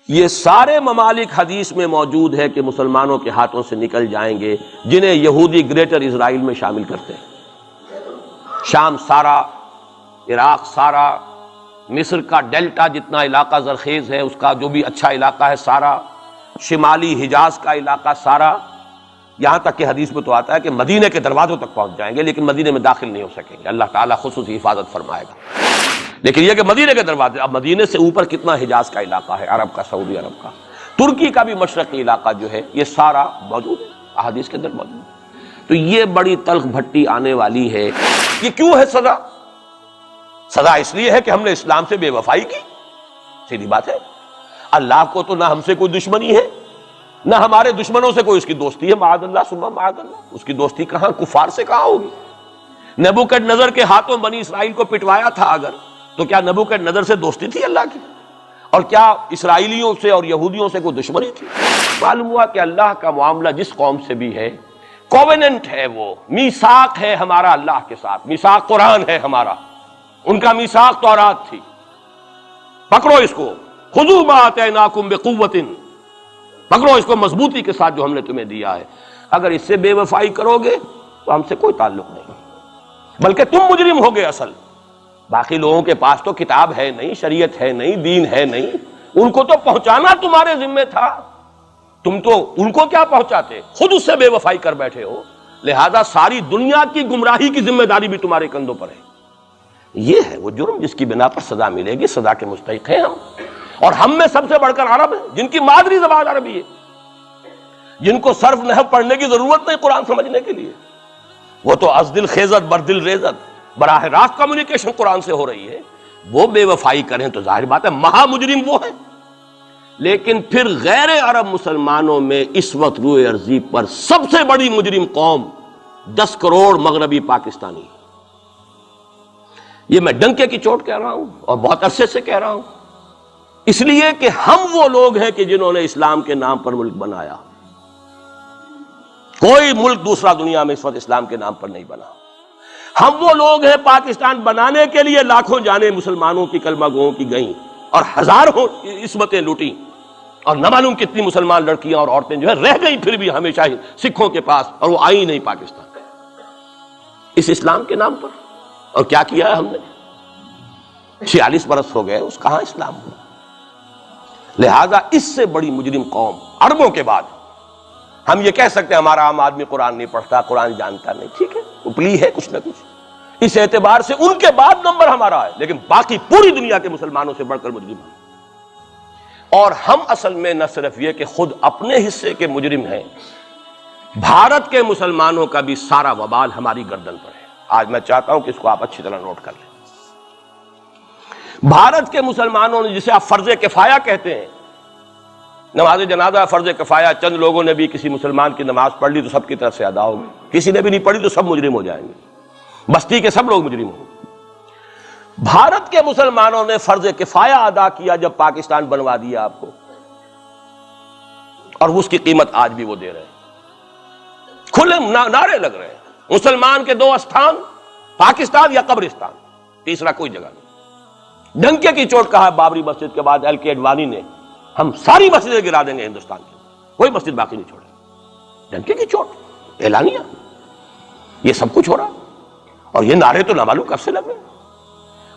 یہ سارے ممالک حدیث میں موجود ہے کہ مسلمانوں کے ہاتھوں سے نکل جائیں گے جنہیں یہودی گریٹر اسرائیل میں شامل کرتے ہیں۔ شام سارا، عراق سارا، مصر کا ڈیلٹا جتنا علاقہ زرخیز ہے اس کا جو بھی اچھا علاقہ ہے سارا، شمالی حجاز کا علاقہ سارا، یہاں تک کہ حدیث میں تو آتا ہے کہ مدینے کے دروازوں تک پہنچ جائیں گے لیکن مدینے میں داخل نہیں ہو سکیں گے، اللہ تعالیٰ خصوصی حفاظت فرمائے گا۔ لیکن یہ کہ مدینے کے دروازے، اب مدینے سے اوپر کتنا حجاز کا علاقہ ہے، عرب کا، سعودی عرب کا، ترکی کا بھی مشرقی علاقہ جو ہے، یہ سارا موجود ہے، احادیث کے اندر موجود ہے۔ تو یہ بڑی تلخ بھٹی آنے والی ہے۔ یہ کیوں ہے سزا؟ سزا اس لیے ہے کہ ہم نے اسلام سے بے وفائی کی، سیدھی بات ہے۔ اللہ کو تو نہ ہم سے کوئی دشمنی ہے نہ ہمارے دشمنوں سے کوئی اس کی دوستی ہے، معاذ اللہ ثم معاذ اللہ، اس کی دوستی کہاں، کفار سے کہاں ہوگی؟ نبوکدنضر کے ہاتھوں بنی اسرائیل کو پٹوایا تھا اگر، تو کیا نبوکدنضر سے دوستی تھی اللہ کی؟ اور کیا اسرائیلیوں سے اور یہودیوں سے کوئی دشمنی تھی؟ معلوم ہوا کہ اللہ کا معاملہ جس قوم سے بھی ہے، کووننٹ ہے، وہ میثاق ہے ہمارا اللہ کے ساتھ، میثاق قرآن ہے ہمارا، ان کا میثاق تورات تھی۔ پکڑو اس کو، خذوا ما آتیناکم بقوۃ، پکڑو اس کو مضبوطی کے ساتھ جو ہم نے تمہیں دیا ہے۔ اگر اس سے بے وفائی کرو گے تو ہم سے کوئی تعلق نہیں، بلکہ تم مجرم ہوگے اصل۔ باقی لوگوں کے پاس تو کتاب ہے نہیں، شریعت ہے نہیں، دین ہے نہیں، ان کو تو پہنچانا تمہارے ذمہ تھا، تم تو ان کو کیا پہنچاتے، خود اس سے بے وفائی کر بیٹھے ہو، لہذا ساری دنیا کی گمراہی کی ذمہ داری بھی تمہارے کندھوں پر ہے۔ یہ ہے وہ جرم جس کی بنا پر سزا ملے گی، سزا کے مستحق ہیں ہم، اور ہم میں سب سے بڑھ کر عرب ہیں جن کی مادری زبان عربی ہے، جن کو صرف نحو پڑھنے کی ضرورت نہیں قرآن سمجھنے کے لیے، وہ تو از دل خیزت بر دل ریزت، براہ راست کمیونیکیشن قرآن سے ہو رہی ہے۔ وہ بے وفائی کریں تو ظاہر بات ہے مہا مجرم وہ ہیں۔ لیکن پھر غیر عرب مسلمانوں میں اس وقت روئے ارضی پر سب سے بڑی مجرم قوم 10 کروڑ مغربی پاکستانی، یہ میں ڈنکے کی چوٹ کہہ رہا ہوں اور بہت عرصے سے کہہ رہا ہوں، اس لیے کہ ہم وہ لوگ ہیں کہ جنہوں نے اسلام کے نام پر ملک بنایا۔ کوئی ملک دوسرا دنیا میں اس وقت اسلام کے نام پر نہیں بنا۔ ہم وہ لوگ ہیں پاکستان بنانے کے لیے لاکھوں جانیں مسلمانوں کی کلمہ گوؤں کی گئیں اور ہزاروں عصمتیں لوٹیں، اور نہ معلوم کتنی مسلمان لڑکیاں اور عورتیں جو ہے رہ گئی پھر بھی ہمیشہ ہی سکھوں کے پاس، اور وہ آئی نہیں پاکستان اس اسلام کے نام پر۔ اور کیا کیا ہے ہم نے؟ 46 برس ہو گئے، اس کہاں اسلام ہوا؟ لہذا اس سے بڑی مجرم قوم عربوں کے بعد، ہم یہ کہہ سکتے ہیں ہمارا عام آدمی قرآن نہیں پڑھتا، قرآن جانتا نہیں، ٹھیک ہے، اپلی ہے کچھ نہ کچھ، اس اعتبار سے ان کے بعد نمبر ہمارا ہے، لیکن باقی پوری دنیا کے مسلمانوں سے بڑھ کر مجرم ہیں۔ اور ہم اصل میں نہ صرف یہ کہ خود اپنے حصے کے مجرم ہیں، بھارت کے مسلمانوں کا بھی سارا وبال ہماری گردن پر ہے۔ آج میں چاہتا ہوں کہ اس کو آپ اچھی طرح نوٹ کر لیں۔ بھارت کے مسلمانوں نے، جسے آپ فرض کفایہ کہتے ہیں، نماز جنازہ فرض کفایہ، چند لوگوں نے بھی کسی مسلمان کی نماز پڑھ لی تو سب کی طرف سے ادا ہوگی، کسی نے بھی نہیں پڑھی تو سب مجرم ہو جائیں گے، بستی کے سب لوگ مجرم ہوں گے۔ بھارت کے مسلمانوں نے فرض کفایہ ادا کیا جب پاکستان بنوا دیا آپ کو، اور اس کی قیمت آج بھی وہ دے رہے ہیں، کھلے نعرے لگ رہے ہیں، مسلمان کے 2 استھان، پاکستان یا قبرستان، تیسرا کوئی جگہ نہیں۔ ڈنکے کی چوٹ کہا بابری مسجد کے بعد LK اڈوانی نے، ہم ساری مسجدیں گرا دیں گے ہندوستان کی، کوئی مسجد باقی نہیں چھوڑے۔ ڈنکے کی چوٹ، اعلانیہ، یہ سب کچھ ہو رہا، اور یہ نعرے تو نہ معلوم کب سے لگ رہے ہیں،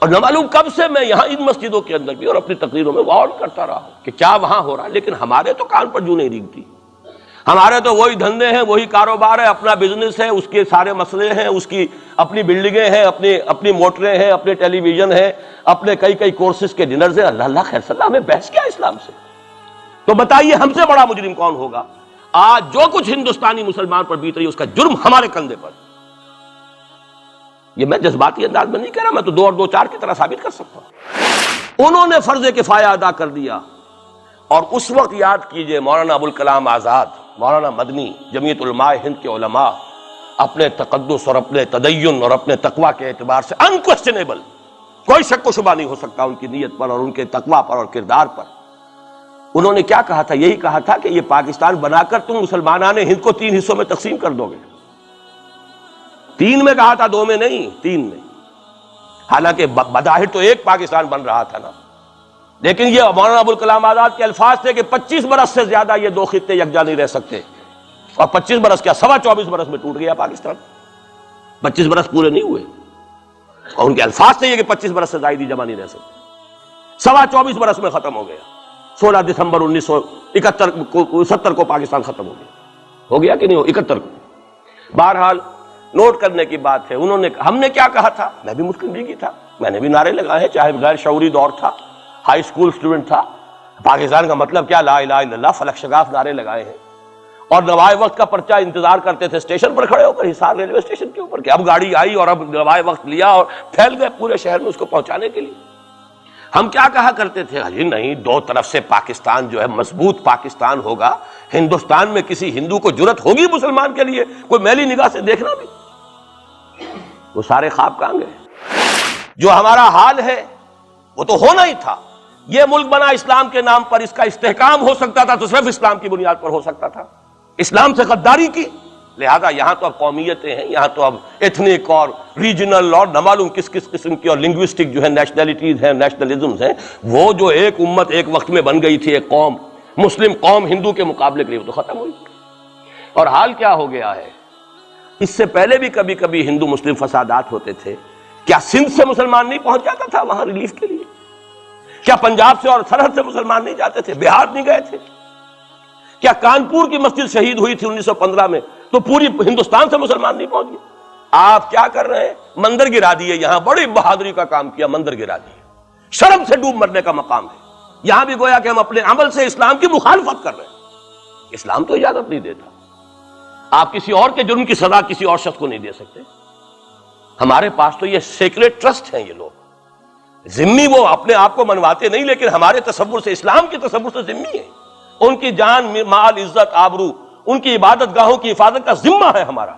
اور نہ معلوم کب سے میں یہاں ان مسجدوں کے اندر بھی اور اپنی تقریروں میں غور کرتا رہا ہوں کہ کیا وہاں ہو رہا ہے، لیکن ہمارے تو کان پر جوں نہیں ریگتی۔ ہمارے تو وہی دھندے ہیں، وہی کاروبار ہے، اپنا بزنس ہے، اس کے سارے مسئلے ہیں، اس کی اپنی بلڈنگیں ہیں، اپنی موٹریں ہیں، اپنے ٹیلی ویژن ہیں، اپنے کئی کورسز کے ڈنرز ہیں۔ اللہ خیر صلی اللہ، ہمیں بحث کیا اسلام سے؟ تو بتائیے ہم سے بڑا مجرم کون ہوگا؟ آج جو کچھ ہندوستانی مسلمان پر بیت رہی ہے اس کا جرم ہمارے کندھے پر۔ یہ میں جذباتی انداز میں نہیں کہہ رہا، میں تو 2 اور 2 4 کی طرح ثابت کر سکتا ہوں۔ انہوں نے فرض کفایہ ادا کر دیا، اور اس وقت یاد کیجئے مولانا ابوالکلام آزاد، مولانا مدنی، جمعیت علماء ہند کے علماء اپنے تقدس اور اپنے تدین اور اپنے تقوی کے اعتبار سے انکوسچنیبل، کوئی شک و شبہ نہیں ہو سکتا ان کی نیت پر اور ان کے تقوی پر اور کردار پر، انہوں نے کیا کہا تھا؟ یہی کہا تھا کہ یہ پاکستان بنا کر تم مسلمانان ہند کو 3 حصوں میں تقسیم کر دو گے۔ 3 میں کہا تھا، 2 میں نہیں، 3 میں، حالانکہ بظاہر تو ایک پاکستان بن رہا تھا نا، لیکن یہ مولانا ابوالکلام آزاد کے الفاظ تھے کہ 25 برس سے زیادہ یہ دو خطے یکجا نہیں رہ سکتے، اور 25 برس کیا 24.25 برس میں ٹوٹ گیا پاکستان، 25 برس پورے نہیں ہوئے، اور ان کے الفاظ تھے یہ کہ 25 برس سے زائد جمع نہیں رہ سکتے، 24.25 برس میں ختم ہو گیا، 16 دسمبر 1971 کو پاکستان ختم ہو گیا کہ نہیں ہو 71 کو۔ بہرحال نوٹ کرنے کی بات ہے، انہوں نے ہم نے کیا کہا تھا، میں بھی مسلم لیگی تھا، میں نے بھی نعرے لگائے ہیں، چاہے غیر شعوری دور تھا، ہائی اسکول اسٹوڈنٹ تھا، پاکستان کا مطلب کیا، لا الہ الا اللہ، فلک شگاف نعرے لگائے ہیں، اور نوائے وقت کا پرچہ انتظار کرتے تھے اسٹیشن پر کھڑے ہو کر، حصار ریلوے اسٹیشن کے اوپر، کہ اب گاڑی آئی اور اب نوائے وقت لیا اور پھیل گئے پورے شہر میں اس کو پہنچانے کے لیے۔ ہم کیا کہا کرتے تھے، جی نہیں، دو طرف سے پاکستان جو ہے مضبوط پاکستان ہوگا، ہندوستان میں کسی ہندو کو جرت ہوگی مسلمان کے لیے کوئی میلی نگاہ سے دیکھنا بھی؟ وہ سارے خواب کہاں گئے؟ جو ہمارا حال ہے وہ تو ہونا ہی تھا، یہ ملک بنا اسلام کے نام پر، اس کا استحکام ہو سکتا تھا تو صرف اسلام کی بنیاد پر ہو سکتا تھا، اسلام سے غداری کی، لہذا یہاں تو اب قومیتیں ہیں، یہاں تو اب ایتھنک اور ریجنل اور نہ معلوم کس کس قسم کی اور لنگوسٹک جو ہے نیشنلٹیز ہیں، نیشنلزمز ہیں، وہ جو ایک امت ایک وقت میں بن گئی تھی، ایک قوم، مسلم قوم ہندو کے مقابلے کے لیے، وہ تو ختم ہوئی۔ اور حال کیا ہو گیا ہے، اس سے پہلے بھی کبھی کبھی ہندو مسلم فسادات ہوتے تھے، کیا سندھ سے مسلمان نہیں پہنچ جاتا تھا وہاں ریلیف کے لیے؟ کیا پنجاب سے اور سرحد سے مسلمان نہیں جاتے تھے، بہار نہیں گئے تھے؟ کیا کانپور کی مسجد شہید ہوئی تھی 1915 میں تو پوری ہندوستان سے مسلمان نہیں پہنچ گئے؟ آپ کیا کر رہے ہیں، مندر گرا دیے، یہاں بڑی بہادری کا کام کیا، مندر گرا دیے، شرم سے ڈوب مرنے کا مقام ہے، یہاں بھی گویا کہ ہم اپنے عمل سے اسلام کی مخالفت کر رہے ہیں، اسلام تو اجازت نہیں دیتا، آپ کسی اور کے جرم کی سزا کسی اور شخص کو نہیں دے سکتے، ہمارے پاس تو یہ سیکریٹ ٹرسٹ ہیں، یہ لوگ ذمہ وہ اپنے آپ کو منواتے نہیں، لیکن ہمارے تصور سے، اسلام کے تصور سے ذمہ ہیں، ان کی جان مال عزت آبرو، ان کی عبادت گاہوں کی حفاظت کا ذمہ ہے ہمارا،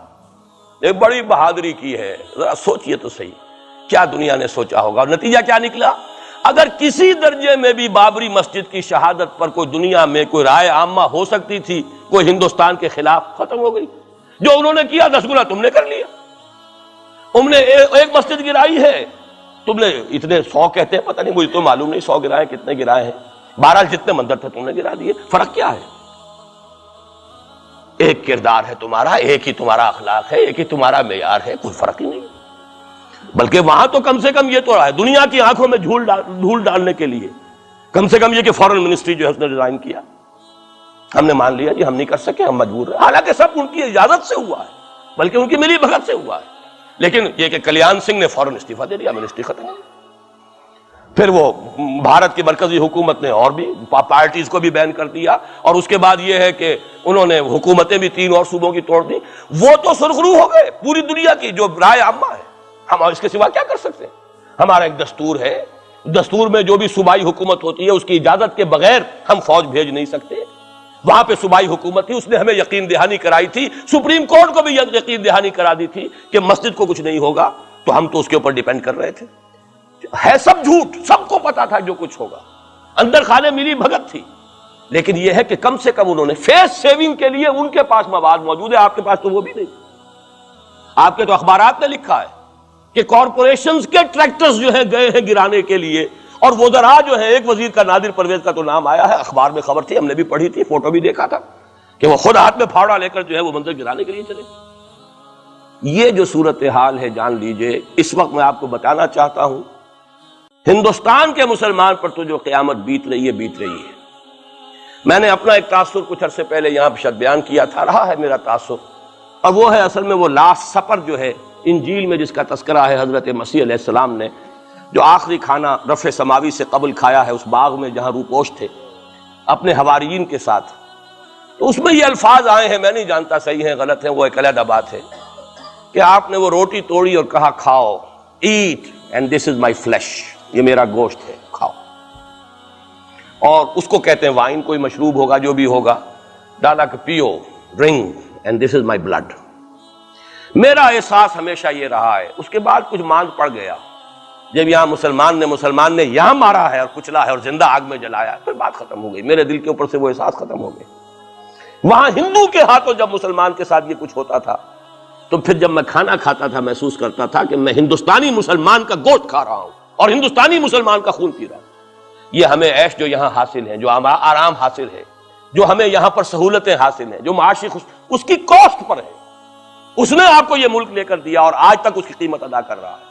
ایک بڑی بہادری کی ہے، ذرا سوچئے تو صحیح کیا دنیا نے سوچا ہوگا، اور نتیجہ کیا نکلا؟ اگر کسی درجے میں بھی بابری مسجد کی شہادت پر کوئی دنیا میں کوئی رائے عامہ ہو سکتی تھی کوئی ہندوستان کے خلاف، ختم ہو گئی، جو انہوں نے کیا 10 گنا تم نے کر لیا، تم نے ایک مسجد گرائی ہے، تم نے اتنے 100 کہتے ہیں، پتہ نہیں مجھے تو معلوم نہیں 100 گرائے کتنے گرائے ہیں، بہرحال جتنے مندر تھے تم نے گرا دیے، فرق کیا ہے؟ ایک کردار ہے تمہارا، ایک ہی تمہارا اخلاق ہے، ایک ہی تمہارا معیار ہے، کوئی فرق ہی نہیں، بلکہ وہاں تو کم سے کم یہ تو رہا ہے دنیا کی آنکھوں میں دھول ڈالنے کے لیے، کم سے کم یہ کہ فورن منسٹری جو ہے اس نے ریزائن کیا، ہم نے مان لیا جی ہم نہیں کر سکے، ہم مجبور ہیں، حالانکہ سب ان کی اجازت سے ہوا ہے، بلکہ ان کی ملی بھگت سے ہوا ہے، لیکن یہ کہ کلیان سنگھ نے فوراً استعفیٰ دے دیا، منسٹری ختم ہو گئی۔ پھر وہ بھارت کی مرکزی حکومت نے اور بھی پارٹیز کو بھی بین کر دیا، اور اس کے بعد یہ ہے کہ انہوں نے حکومتیں بھی 3 اور صوبوں کی توڑ دی، وہ تو سرخرو ہو گئے پوری دنیا کی جو رائے عامہ ہے، ہم اس کے سوا کیا کر سکتے ہیں؟ ہمارا ایک دستور ہے، دستور میں جو بھی صوبائی حکومت ہوتی ہے اس کی اجازت کے بغیر ہم فوج بھیج نہیں سکتے، وہاں پہ صوبائی حکومت تھی، اس نے ہمیں یقین دہانی کرائی تھی، سپریم کورٹ کو بھی یقین دہانی کرا دی تھی کہ مسجد کو کچھ نہیں ہوگا، تو ہم تو اس کے اوپر ڈیپینڈ کر رہے تھے، ہے سب جھوٹ، سب کو پتا تھا جو کچھ ہوگا، اندر خانے ملی بھگت تھی، لیکن یہ ہے کہ کم سے کم انہوں نے فیس سیونگ کے لیے ان کے پاس مواد موجود ہے، آپ کے پاس تو وہ بھی نہیں، آپ کے تو اخبارات نے لکھا ہے کہ کارپوریشنز کے ٹریکٹرز جو ہیں گئے ہیں گرانے کے لیے، اور وزراء جو ہے، ایک وزیر کا نادر پرویز کا تو نام آیا ہے، اخبار میں خبر تھی، ہم نے بھی پڑھی تھی، فوٹو بھی دیکھا تھا کہ وہ خود ہاتھ میں پھاوڑا لے کر جو ہے وہ منظر گرانے کے لیے چلے۔ یہ جو صورتحال ہے جان لیجئے، اس وقت میں آپ کو بتانا چاہتا ہوں ہندوستان کے مسلمان پر تو جو قیامت بیت رہی ہے، میں نے اپنا ایک تاثر کچھ عرصے پہلے یہاں شد بیان کیا تھا، رہا ہے میرا تاثر، اور وہ ہے اصل میں وہ لاسٹ سپر جو ہے انجیل میں جس کا تذکرہ ہے حضرت مسیح علیہ السلام نے جو آخری کھانا رفع سماوی سے قبل کھایا ہے اس باغ میں جہاں روپوش تھے اپنے حواریین کے ساتھ، تو اس میں یہ الفاظ آئے ہیں، میں نہیں جانتا صحیح ہیں غلط ہیں، وہ ایک علیحدہ بات ہے کہ آپ نے وہ روٹی توڑی اور کہا کھاؤ، eat and this is my flesh, یہ میرا گوشت ہے، کھاؤ، اور اس کو کہتے ہیں وائن، کوئی مشروب ہوگا جو بھی ہوگا، ڈالا کہ پیو، drink and this is my blood. میرا احساس ہمیشہ یہ رہا ہے، اس کے بعد کچھ ماند پڑ گیا، جب یہاں مسلمان نے یہاں مارا ہے اور کچلا ہے اور زندہ آگ میں جلایا، پھر بات ختم ہو گئی، میرے دل کے اوپر سے وہ احساس ختم ہو گئے۔ وہاں ہندو کے ہاتھوں جب مسلمان کے ساتھ یہ کچھ ہوتا تھا تو پھر جب میں کھانا کھاتا تھا محسوس کرتا تھا کہ میں ہندوستانی مسلمان کا گوشت کھا رہا ہوں اور ہندوستانی مسلمان کا خون پی رہا ہوں۔ یہ ہمیں عیش جو یہاں حاصل ہے، جو آرام حاصل ہے، جو ہمیں یہاں پر سہولتیں حاصل ہیں، جو معاشی اس کی کاسٹ پر ہے. اس نے آپ کو یہ ملک لے کر دیا اور آج تک اس کی قیمت ادا کر رہا ہے،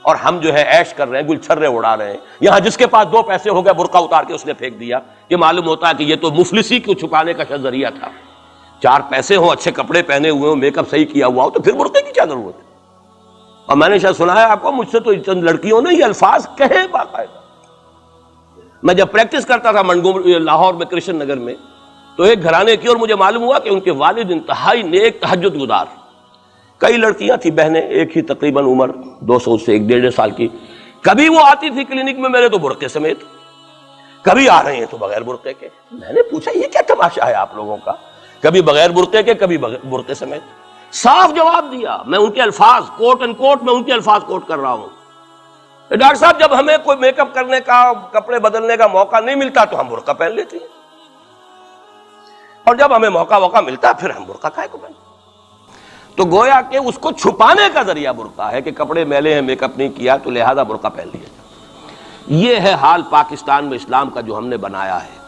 اور ہم جو ہے عیش کر رہے ہیں، گل چھرے اڑا رہے ہیں. یہاں جس کے پاس 2 پیسے ہو گئے برقع اتار کے اس نے پھینک دیا. یہ معلوم ہوتا ہے کہ یہ تو مفلسی کو چھپانے کا ذریعہ تھا. 4 پیسے ہوں، اچھے کپڑے پہنے ہوئے ہوں، میک اپ صحیح کیا ہوا ہو، تو پھر برقعے کی کیا ضرورت ہے؟ اور میں نے شاید سنا ہے آپ کو، مجھ سے تو چند لڑکیوں نے یہ الفاظ کہے باقاعدہ. میں جب پریکٹس کرتا تھا لاہور میں کرشن نگر میں، تو ایک گھرانے کی، اور مجھے معلوم ہوا کہ ان کے والد انتہائی نیک تہجد گزار. کئی لڑکیاں تھیں بہنیں، ایک ہی تقریباً عمر 200 سے 1.5 سال کی. کبھی وہ آتی تھی کلینک میں میرے تو برقعے سمیت، کبھی آ رہے ہیں تو بغیر برقعے کے. میں نے پوچھا یہ کیا تماشا ہے آپ لوگوں کا، کبھی بغیر برقعے کے کبھی برقعے سمیت. صاف جواب دیا. میں ان کے الفاظ کوٹ اینڈ کوٹ میں ان کے الفاظ کوٹ کر رہا ہوں. ڈاکٹر صاحب جب ہمیں کوئی میک اپ کرنے کا، کپڑے بدلنے کا موقع نہیں ملتا تو ہم برقع پہن لیتے ہیں، اور جب ہمیں موقع ملتا پھر ہم برقع کائے کو پہنتے. تو گویا کہ اس کو چھپانے کا ذریعہ برقع ہے کہ کپڑے میلے ہیں، میک اپ نہیں کیا تو لہذا برقع پہن لیا. یہ ہے حال پاکستان میں اسلام کا جو ہم نے بنایا ہے.